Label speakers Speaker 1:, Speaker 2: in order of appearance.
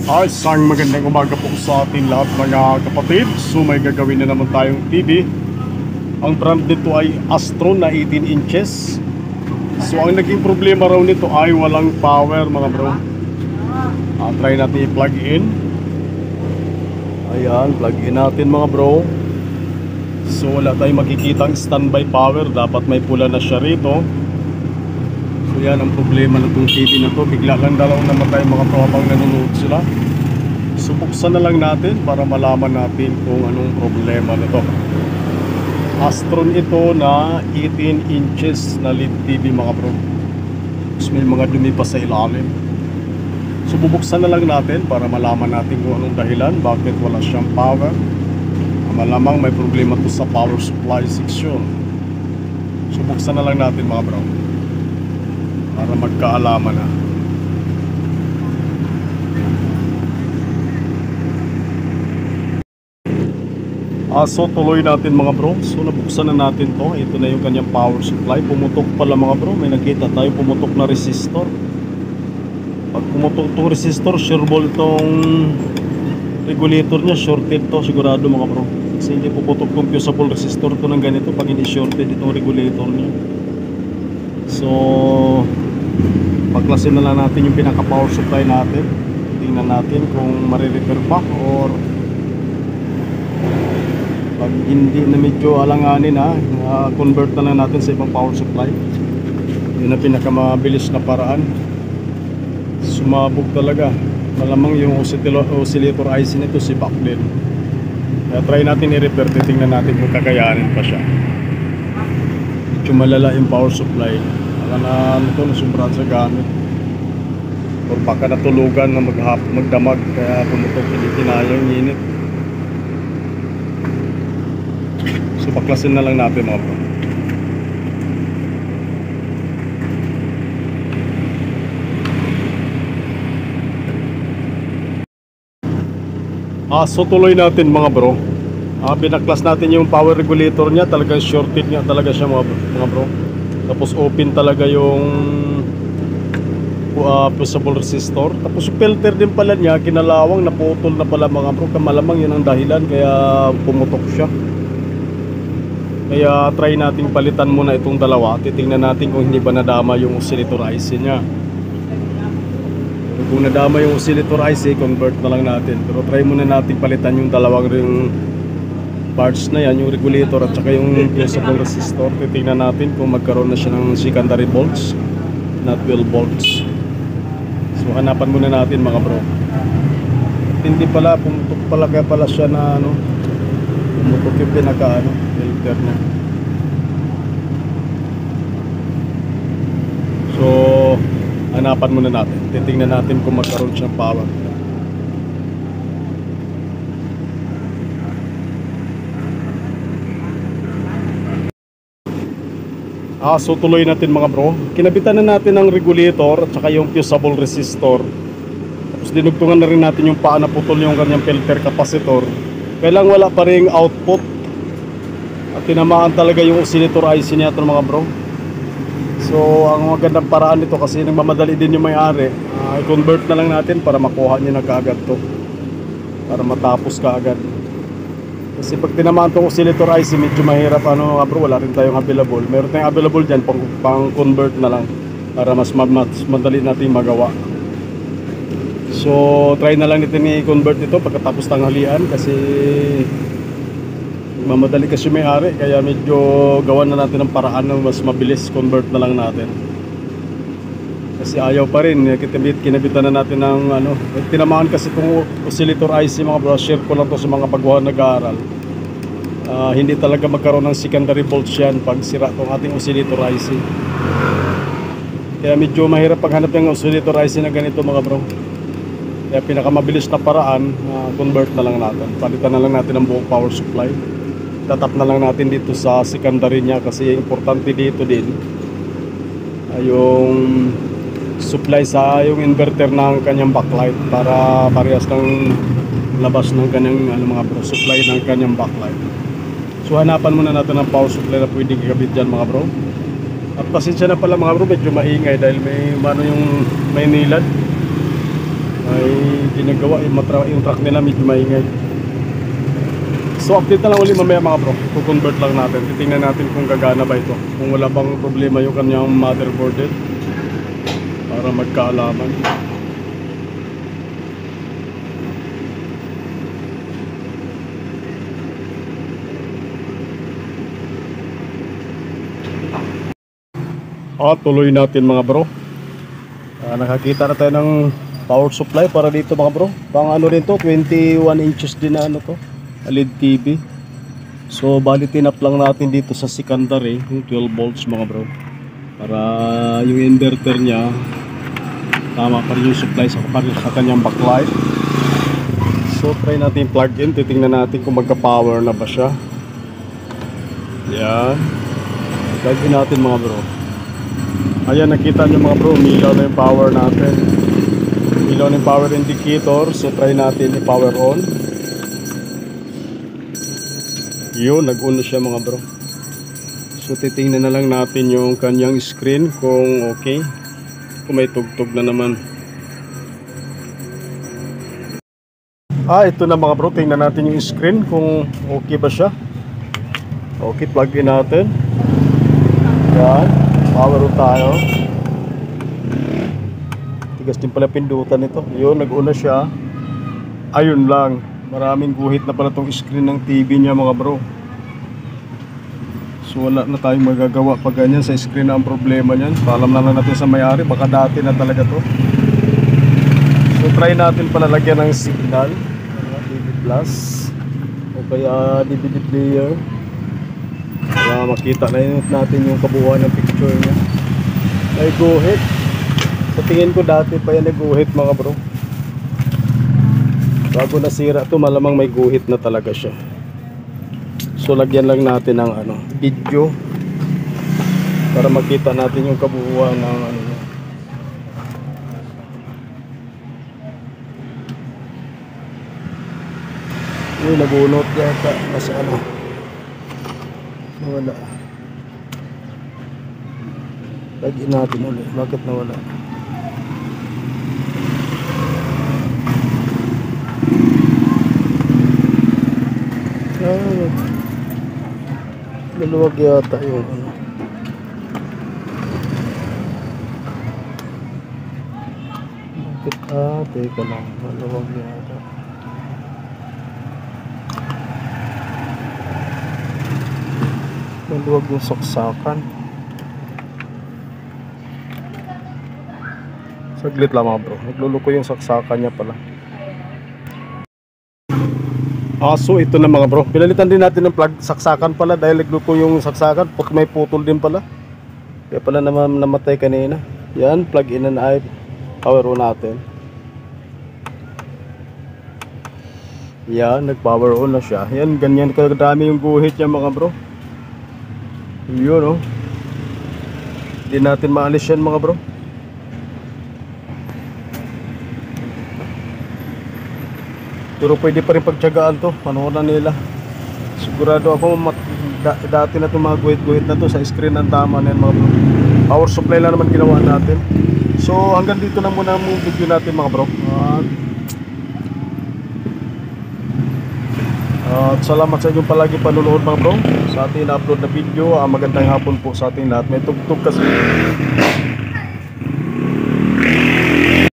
Speaker 1: Ay, isang magandang umaga po sa atin lahat mga kapatid. So may gagawin na naman tayong TV. Ang brand nito ay Astro na 18 inches. So ang naging problema raw nito ay walang power mga bro. Try natin i-plug in. Ayan, plug in natin mga bro. So wala tayong makikitang standby power. Dapat may pula na siya rito. So yan ang problema ng itong TV na to. Bigla lang dalaw naman tayo mga bro habang nanonood sila. So buksan na lang natin para malaman natin kung anong problema nito. Astron ito na 18 inches na LED TV mga bro. So may mga dumi pa sa ilalim. So bubuksan na lang natin para malaman natin kung anong dahilan bakit wala siyang power. Malamang may problema to sa power supply section. So buksan na lang natin mga bro para magkaalaman na. So tuloy natin mga bro. So nabuksan na natin to. Ito na yung kanyang power supply. Pumutok pala mga bro. May nakita tayo pumutok na resistor. Pag pumutok itong resistor, sure ball itong regulator niya. Shorted to sigurado mga bro. Kasi hindi puputok itong fusible resistor to ng ganito pag hindi shorted itong regulator niya. So paklasin na lang natin yung pinaka power supply natin. Tingnan natin kung marirepair pa or pag hindi na medyo alanganin convert na lang natin sa ibang power supply. Yun ang pinakamabilis na paraan. Sumabog talaga. Malamang yung oscillator IC nito si Backlin. Kaya try natin i-repair. Titingnan natin kung kakayanin pa siya. Medyo malala yung power supply. Na ito nasumbrad sa gamit or baka natulugan na magdamag kaya pumutok, hindi kinaya yung init. So baklasin na lang natin mga bro. So tuloy natin mga bro. Binaklas natin yung power regulator niya. Talagang shorted niya talaga siya mga bro. Tapos open talaga yung fusible resistor. Tapos yung filter din pala niya kinalawang, naputol na pala mga bro. Malamang yun ang dahilan kaya pumutok siya. Kaya try nating palitan muna itong dalawa. Titingnan natin kung hindi ba nadama yung oscillator IC niya. Kung nadama yung oscillator IC, convert na lang natin. Pero try muna nating palitan yung dalawang ring parts na yan, yung regulator at saka yung fusible resistor. Titingnan natin kung magkaroon na siya ng secondary volts na 12 volts. So hanapan muna natin mga bro. Hindi pala, pumutok pala, kaya pala siya na pumutok yung pinaka filter niya. So hanapan muna natin. Titingnan natin kung magkaroon siyang power. So tuloy natin mga bro. Kinabitan na natin ang regulator at saka yung fusible resistor. Tapos dinugtungan na rin natin yung paa na putol yung kanyang filter capacitor. Kailang wala pa rin output. At tinamaan talaga yung oscillator IC niya ito mga bro. So ang magandang paraan nito kasi nagmamadali din yung may-ari. I-convert na lang natin para makuha niya na kaagad to. Para matapos kaagad. Kasi pag tinamaan itong oscillator IC, medyo mahirap mga bro, wala rin tayong available. Meron tayong available dyan, pang convert na lang para mas madali natin magawa. So try na lang natin i-convert ito pagkatapos tanghalian kasi mamadali kasi may-ari. Kaya medyo gawan na natin ng paraan na mas mabilis, convert na lang natin. Kasi ayaw pa rin, kinabitan na natin ng tinamaan kasi itong oscillator IC mga bro. Share ko lang to sa mga baguhan nag-aaral. Hindi talaga magkaroon ng secondary volts yan pag sira itong ating oscillator IC. Kaya medyo mahirap paghanap ng oscillator IC na ganito mga bro. Kaya pinakamabilis na paraan, convert na lang natin. Palitan na lang natin ang buong power supply. Tatap na lang natin dito sa secondary niya kasi importante dito din yung supply sa yung inverter ng kanyang backlight para parehas ng labas ng kanyang mga bro, supply ng kanyang backlight. So hanapan muna natin ang power supply na pwedeng ikabit dyan mga bro. At pasensya na pala mga bro, medyo maingay dahil may yung may nilad, may ginagawa yung truck nila medyo maingay. So update na lang ulit mamaya mga bro. I-convert lang natin. Titingnan natin kung gagana ba ito. Kung wala bang problema yung kanyang motherboard para magkaalaman. Tuloy natin mga bro. Nakakita na tayo ng power supply para dito mga bro. Pang ano rin to, 21 inches din na ano to, LED TV. So bali tinap lang natin dito sa secondary yung 12 volts mga bro, para yung inverter nya tama pa rin yung supply sa kanyang backlight. So try natin plug in, titingnan natin kung magka power na ba siya. Yan, plug in natin mga bro. Ayan, nakita nyo mga bro, umilaw na yung power natin. Umilaw na yung power indicator. So try natin i-power on. Yun, nag-on na siya mga bro. So titingnan na lang natin yung kanyang screen kung okay, kung may tugtog na naman. Ito na mga bro, tingnan natin yung screen kung okay ba siya. Okay, plug in natin. Yan, power on tayo. Tigas din pala pindutan nito. Yun, nag-on na siya. Ayun lang, maraming guhit na pala tong screen ng TV niya mga bro. So wala na tayong magagawa pag ganyan sa screen na ang problema niyan. Paalam na lang natin sa may-ari, baka dati na talaga to. So try natin pala lagyan ng signal, DVD plus o kaya DVD player, para makita na natin yung kabuuan ng picture niya. May guhit. Sa tingin ko dati pa yan nag-guhit mga bro. Bago nasira to, malamang may guhit na talaga siya. So lagyan lang natin ng video para makita natin yung kabuuan ng Yung nabunot yata kasi nawala. Lagyan natin ulit. Bakit nawala? Maluwag yata yung bakit teka lang, maluwag yata. Maluwag yung saksakan. Saglit lang mga bro, nagluluko yung saksakan niya pala. So ito na mga bro, pinalitan din natin ng plug saksakan pala dahil nagluko yung saksakan, may putol din pala. Kaya pala naman namatay kanina. Yan, plug in and out, power on natin. Yan, nag power on na siya. Yan, ganyan kadami yung guhit niya mga bro. Yun hindi natin maalis yan mga bro. Pero pwede pa rin pagtyagaan to, panahon nila. Sigurado ako dati na itong mga guhit-guhit na to sa screen ng tama na yan mga bro. Power supply lang naman ginawa natin. So hanggang dito na muna ang video natin mga bro. At salamat sa inyong palagi panunood mga bro sa ating na-upload na video. Magandang hapon po sa ating lahat. May tugtog kasi.